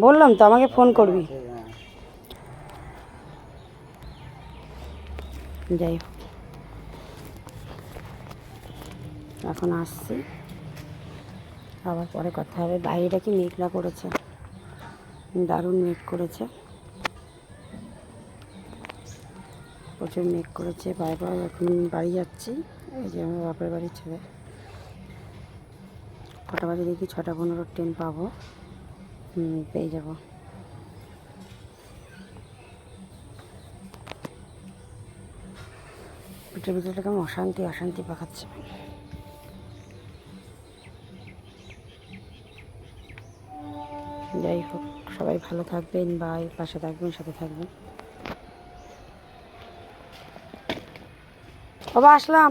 বললাম তো আমাকে ফোন করবি। যাই হোক, এখন আসছি, আবার পরে কথা হবে। বাইরেটা কি মেঘলা করেছে, দারুণ মেঘ করেছে, প্রচুর মেঘ করেছে। বারবার এখন বাড়ি যাচ্ছি, এই যে আমার বাপের বাড়ির ছেলে। কটা বাজে দেখি, 6:15 ট্রেন পাবো, পেয়ে যাব। পিঠের ভিতরে কেমন অশান্তি অশান্তি পাকাচ্ছে। যাই হোক, সবাই ভালো থাকবেন, বাই, পাশে থাকবেন, সাথে থাকবেন। বাবা আসলাম।